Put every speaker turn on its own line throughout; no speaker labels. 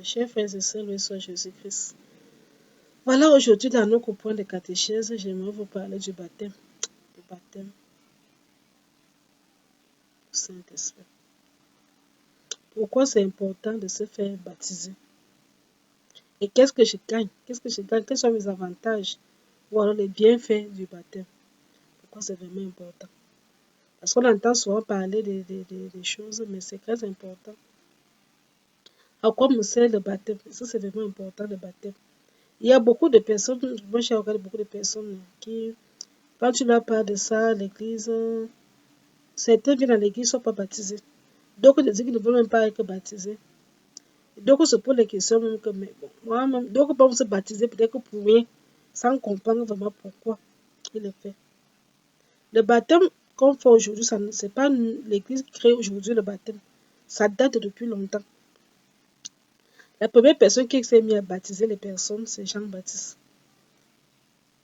Chers frères et sœurs, loué soit Jésus-Christ. Voilà, aujourd'hui, dans notre point de catéchèse, j'aimerais vous parler du baptême. Le baptême du Saint-Esprit. Pourquoi c'est important de se faire baptiser? Et qu'est-ce que je gagne? Qu'est-ce que je gagne? Quels sont mes avantages? Ou alors les bienfaits du baptême? Pourquoi c'est vraiment important? Parce qu'on entend souvent parler des choses, mais c'est très important. À quoi me sert le baptême? Ça, c'est vraiment important, le baptême. Il y a beaucoup de personnes, moi j'ai regardé beaucoup de personnes qui, quand tu leur parles de ça, l'église, certains viennent à l'église ne sont pas baptisés. D'autres disent qu'ils ne veulent même pas être baptisés. D'autres se posent les questions, même que, mais bon, moi-même, d'autres peuvent se baptiser peut-être que pour rien, sans comprendre vraiment pourquoi il est fait. Le baptême qu'on fait aujourd'hui, ce n'est pas l'église qui crée aujourd'hui le baptême. Ça date depuis longtemps. La première personne qui s'est mise à baptiser les personnes, c'est Jean-Baptiste.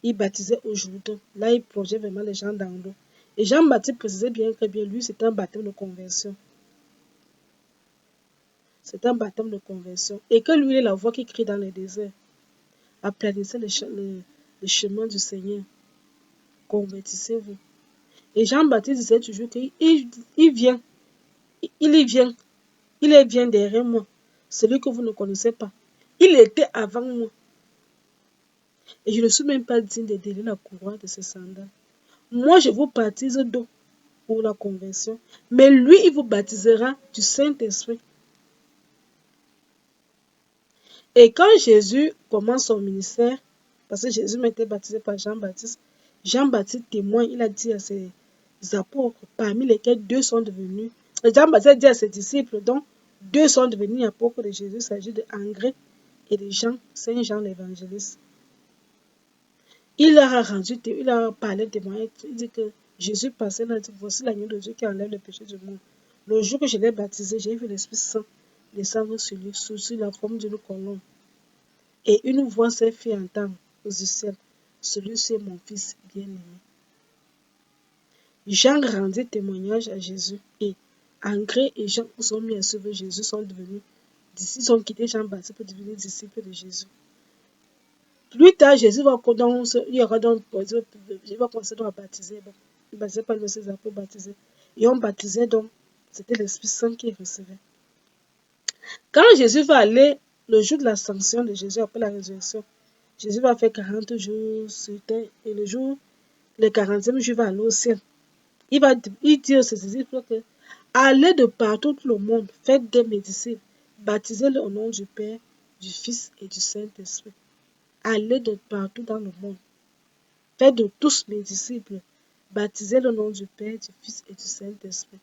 Il baptisait au Jourdain. Là, il plongeait vraiment les gens dans l'eau. Et Jean-Baptiste précisait bien que bien lui, c'était un baptême de conversion. C'est un baptême de conversion. Et que lui, il est la voix qui crie dans le désert. Aplanissez le chemin du Seigneur. Convertissez-vous. Et Jean-Baptiste disait toujours qu'il vient. Il y vient. Il est bien derrière moi. Celui que vous ne connaissez pas. Il était avant moi. Et je ne suis même pas digne de délier la couronne de ses sandales. Moi, je vous baptise d'eau pour la conversion. Mais lui, il vous baptisera du Saint-Esprit. Et quand Jésus commence son ministère, parce que Jésus m'a été baptisé par Jean-Baptiste, Jean-Baptiste témoigne, il a dit à ses apôtres, parmi lesquels deux sont devenus, Jean-Baptiste a dit à ses disciples, dont deux sont devenus apôtres de Jésus, il s'agit de André et de Jean, Saint Jean l'évangéliste. Il leur a parlé témoignage, il dit que Jésus passait là, il dit, voici l'agneau de Dieu qui enlève le péché du monde. Le jour que je l'ai baptisé, j'ai vu l'Esprit Saint descendre sur lui, sous la forme d'une colombe. Et une voix s'est fait entendre au ciel. Celui-ci est mon fils bien-aimé. Jean rendit témoignage à Jésus et André et Jean sont mis à suivre Jésus, sont devenus disciples, ont quitté Jean-Baptiste pour devenir disciples de Jésus. Plus tard, Jésus va commencer à baptiser. Bon, il ne baptisait pas ses apôtres baptisés. Et on baptisait donc, c'était l'Esprit Saint qui recevait. Quand Jésus va aller, le jour de l'ascension de Jésus après la résurrection, Jésus va faire 40 jours sur terre et le 40e jour, il va aller au ciel. Il dit à ses disciples que allez de partout tout le monde, faites des mes disciples, baptisez-les au nom du Père, du Fils et du Saint-Esprit. Allez de partout dans le monde, faites de tous mes disciples, baptisez-les au nom du Père, du Fils et du Saint-Esprit.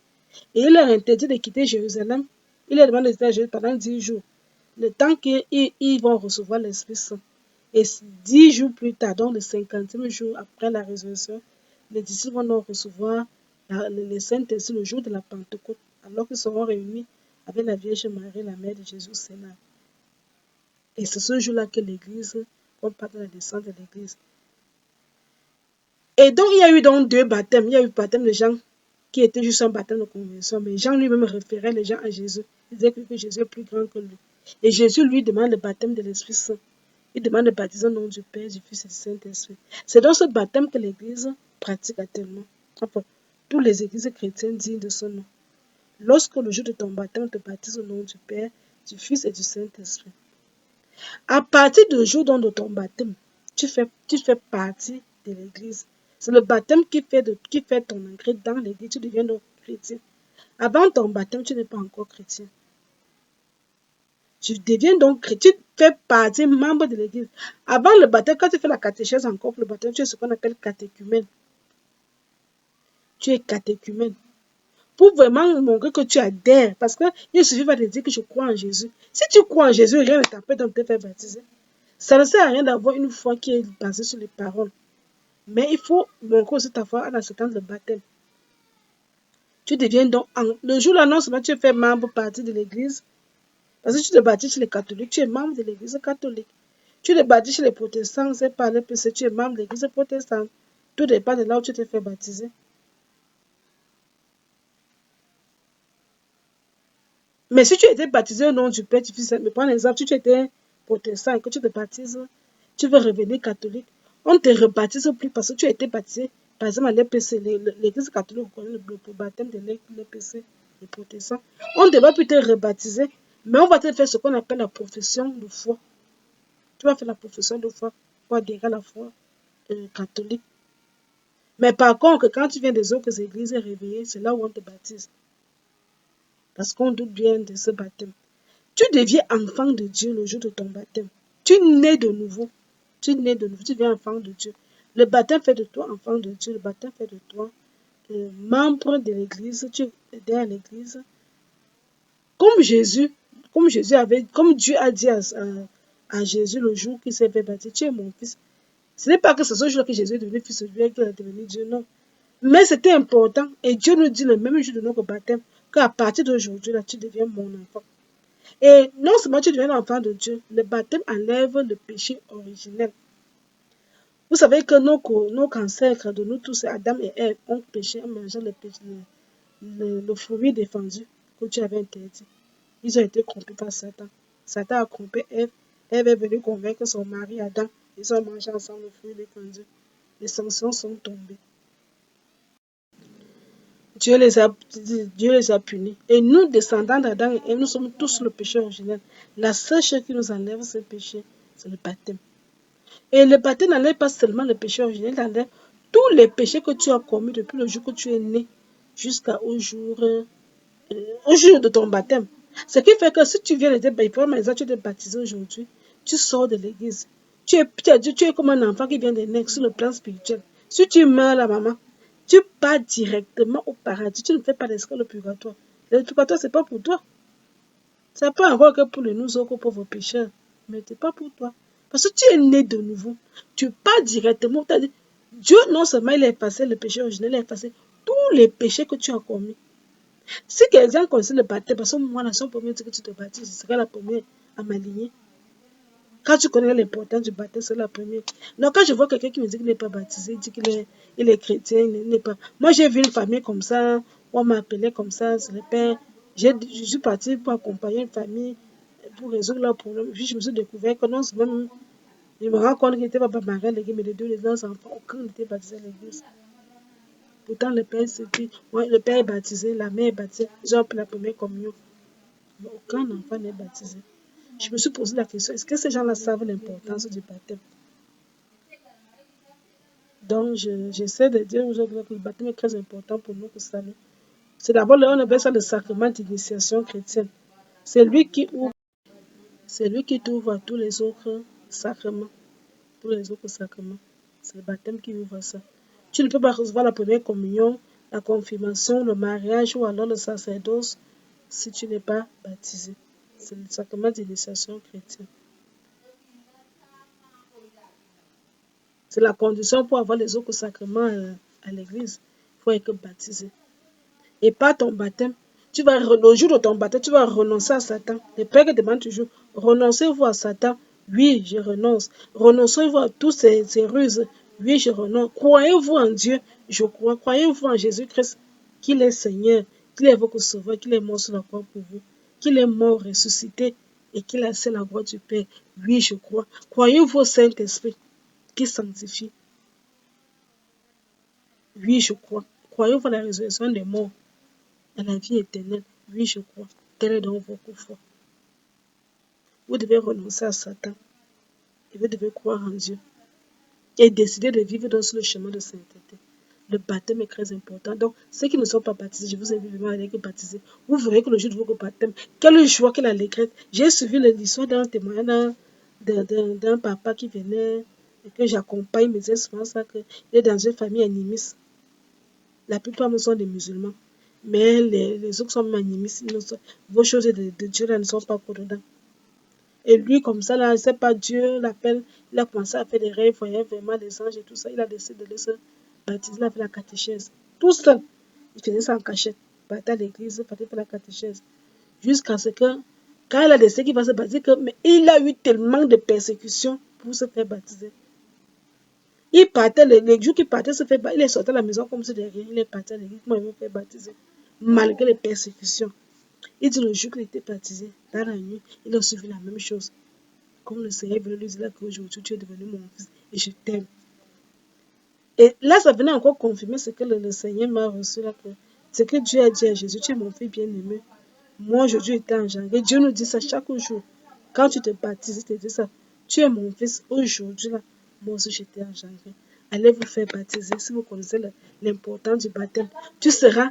Et il leur interdit de quitter Jérusalem. Il leur demande de rester à Jérusalem pendant 10 jours, le temps qu'ils vont recevoir l'Esprit Saint. Et 10 jours plus tard, donc le 50e jour après la résurrection, les disciples vont donc recevoir le Saint-Esprit le jour de la Pentecôte, alors qu'ils seront réunis avec la Vierge Marie, la mère de Jésus au Sénat. Et c'est ce jour-là que l'Église, on parle de la naissance de l'Église. Et donc, il y a eu donc deux baptêmes. Il y a eu le baptême de Jean, qui était juste un baptême de conversion. Mais Jean lui-même référait les gens à Jésus. Il disait que Jésus est plus grand que lui. Et Jésus lui demande le baptême de l'Esprit Saint. Il demande de baptiser au nom du Père, du Fils et du Saint-Esprit. C'est dans ce baptême que l'Église pratique actuellement. Enfin, toutes les églises chrétiennes dignes de ce nom. Lorsque le jour de ton baptême, te baptise au nom du Père, du Fils et du Saint-Esprit. À partir du jour de ton baptême, tu fais partie de l'Église. C'est le baptême qui fait ton entrée dans l'Église. Tu deviens donc chrétien. Avant ton baptême, tu n'es pas encore chrétien. Tu deviens donc chrétien, tu fais partie membre de l'Église. Avant le baptême, quand tu fais la catéchèse encore pour le baptême, tu es ce qu'on appelle catéchumène. Tu es catéchumène. Pour vraiment montrer que tu adhères. Parce qu'il suffit pas de dire que je crois en Jésus. Si tu crois en Jésus, rien ne t'empêche de te faire baptiser. Ça ne sert à rien d'avoir une foi qui est basée sur les paroles. Mais il faut montrer aussi ta foi en acceptant le baptême. Tu deviens donc, le jour de l'annonce, tu fais membre partie de l'Église. Parce que tu te baptises chez les catholiques, tu es membre de l'Église catholique. Tu te baptises chez les protestants, c'est par le PC, tu es membre de l'Église protestante. Tout dépend de là où tu te fais baptiser. Mais si tu étais baptisé au nom du Père, tu fais, mais prends l'exemple, si tu étais protestant et que tu te baptises, tu veux revenir catholique, on ne te rebaptise plus parce que tu as été baptisé. Par exemple, à l'EPC, l'Église catholique reconnaît le baptême de l'EPC, les protestants. On ne va plus te rebaptiser, mais on va te faire ce qu'on appelle la profession de foi. Tu vas faire la profession de foi pour adhérer à la foi catholique. Mais par contre, quand tu viens des autres églises réveillées, c'est là où on te baptise. Parce qu'on doute bien de ce baptême. Tu deviens enfant de Dieu le jour de ton baptême. Tu nais de nouveau. Tu nais de nouveau. Tu deviens enfant de Dieu. Le baptême fait de toi enfant de Dieu. Le baptême fait de toi membre de l'église. Tu es à l'église. Comme Jésus, comme Dieu a dit à Jésus le jour qu'il s'est fait baptiser, tu es mon fils. Ce n'est pas que c'est ce jour que Jésus est devenu fils de Dieu et qu'il est devenu Dieu, non. Mais c'était important. Et Dieu nous dit le même jour de notre baptême qu'à partir d'aujourd'hui, là, tu deviens mon enfant. Et non seulement tu deviens l'enfant de Dieu, le baptême enlève le péché originel. Vous savez que nos ancêtres de nous tous, Adam et Ève, ont péché en mangeant le fruit défendu que Dieu avait interdit. Ils ont été corrompus par Satan. Satan a corrompu Ève. Ève est venue convaincre son mari Adam. Ils ont mangé ensemble le fruit défendu. Les sanctions sont tombées. Dieu les a punis. Et nous, descendants d'Adam et Ève, nous sommes tous le péché originel. La seule chose qui nous enlève ce péché, c'est le baptême. Et le baptême n'enlève pas seulement le péché originel, il enlève tous les péchés que tu as commis depuis le jour que tu es né jusqu'au jour de ton baptême. Ce qui fait que si tu viens de tu es baptisé aujourd'hui, tu sors de l'église. Tu es comme un enfant qui vient de naître sur le plan spirituel. Si tu meurs là, maman, tu pars directement au paradis. Tu ne fais pas d'escale au purgatoire. Le purgatoire, ce n'est pas pour toi. Ce n'est pas encore que pour nous autres pauvres pécheurs. Mais ce n'est pas pour toi. Parce que tu es né de nouveau. Tu pars directement. Dieu, non seulement il a effacé le péché originel, il a effacé tous les péchés que tu as commis. Si quelqu'un connaissait le baptême, parce que moi, la seule première que tu te baptises, ce serait la première à m'aligner. Quand tu connais l'importance du baptême, c'est la première. Donc, quand je vois quelqu'un qui me dit qu'il n'est pas baptisé, il dit qu'il est chrétien, il n'est pas. Moi, j'ai vu une famille comme ça, on m'appelait comme ça, c'est le père. Je suis partie pour accompagner une famille, pour résoudre leurs problèmes. Puis, je me suis découvert que non, c'est même. Je me rends compte qu'il n'était pas marié, mais les deux enfants, aucun n'était baptisé à l'église. Pourtant, le père est baptisé, la mère est baptisée, ils ont pris la première communion. Mais aucun enfant n'est baptisé. Je me suis posé la question, est-ce que ces gens-là savent l'importance du baptême? Donc, j'essaie de dire aujourd'hui que le baptême est très important pour nous, pour salut. C'est d'abord, on appelle ça le sacrement d'initiation chrétienne. C'est lui qui t'ouvre à tous les autres sacrements. Tous les autres sacrements. C'est le baptême qui ouvre ça. Tu ne peux pas recevoir la première communion, la confirmation, le mariage ou alors le sacerdoce si tu n'es pas baptisé. C'est le sacrement d'initiation chrétienne. C'est la condition pour avoir les autres sacrements à l'église. Il faut être baptisé. Et par ton baptême, le jour de ton baptême, tu vas renoncer à Satan. Le Père demande toujours, renoncez-vous à Satan? Oui, je renonce. Renoncez-vous à toutes ces ruses? Oui, je renonce. Croyez-vous en Dieu? Je crois. Croyez-vous en Jésus-Christ, qu'il est Seigneur, qu'il est votre sauveur, qu'il est mort sur la croix pour vous, qu'il est mort, ressuscité et qu'il a assis la gloire du Père? Oui, je crois. Croyez-vous au Saint-Esprit qui sanctifie? Oui, je crois. Croyez-vous à la résurrection des morts, à la vie éternelle? Oui, je crois. Tel est donc votre foi. Vous devez renoncer à Satan et vous devez croire en Dieu et décider de vivre dans le chemin de sainteté. Le baptême est très important. Donc, ceux qui ne sont pas baptisés, je vous invite vraiment à aller baptiser. Vous verrez que le jour de votre baptême, quelle joie, quelle allégresse. J'ai suivi l'histoire d'un témoignage d'un papa qui venait et que j'accompagne. Il me disait souvent ça, qu'il est dans une famille animiste. La plupart sont des musulmans. Mais les autres sont animistes. Vos choses de Dieu là ne sont pas pour dedans. Et lui, comme ça, là, c'est pas Dieu l'appelle. Il a commencé à faire des rêves, voyait vraiment des anges et tout ça. Il a décidé de se baptiser, il a fait la catéchèse. Tout seul. Il faisait ça en cachette. Il partait à l'église, il partait faire la catéchèse. Jusqu'à ce que, quand il a décidé qu'il va se baptiser, mais il a eu tellement de persécutions pour se faire baptiser. Il partait, les jours qu'il partait se faire baptiser, il est sorti à la maison comme si de rien. Il est parti à l'église, comment il veut faire baptiser, malgré les persécutions. Il dit le jour qu'il était baptisé, dans la nuit, il a suivi la même chose. Comme le Seigneur venait lui dire qu'aujourd'hui tu es devenu mon fils et je t'aime. Et là, ça venait encore confirmer ce que le Seigneur m'a reçu là. Ce que Dieu a dit à Jésus, tu es mon fils bien-aimé. Moi, aujourd'hui, été engendré. Dieu nous dit ça chaque jour. Quand tu te baptises, il te dit ça. Tu es mon fils aujourd'hui là. Moi aussi, j'étais engendré. Allez vous faire baptiser si vous connaissez l'importance du baptême. Tu seras,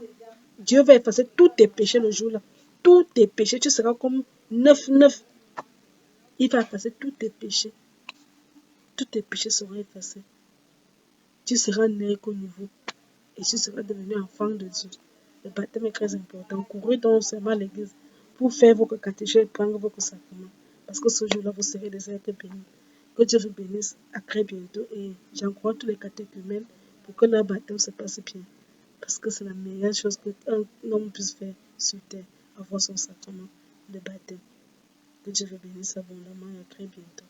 Dieu va effacer tous tes péchés le jour là. Tous tes péchés, tu seras comme neuf. Il va effacer tous tes péchés. Tous tes péchés seront effacés. Tu seras né au nouveau. Et tu seras devenu enfant de Dieu. Le baptême est très important. Courez donc seulement à l'église pour faire votre catéchèse et prendre votre sacrement. Parce que ce jour-là, vous serez des êtres bénis. Que Dieu vous bénisse. À très bientôt. Et j'encourage tous les catéchumènes pour que leur baptême se passe bien. Parce que c'est la meilleure chose qu'un homme puisse faire sur terre. Avoir son sacrement de baptême. Que Dieu vous bénisse abondamment et à très bientôt.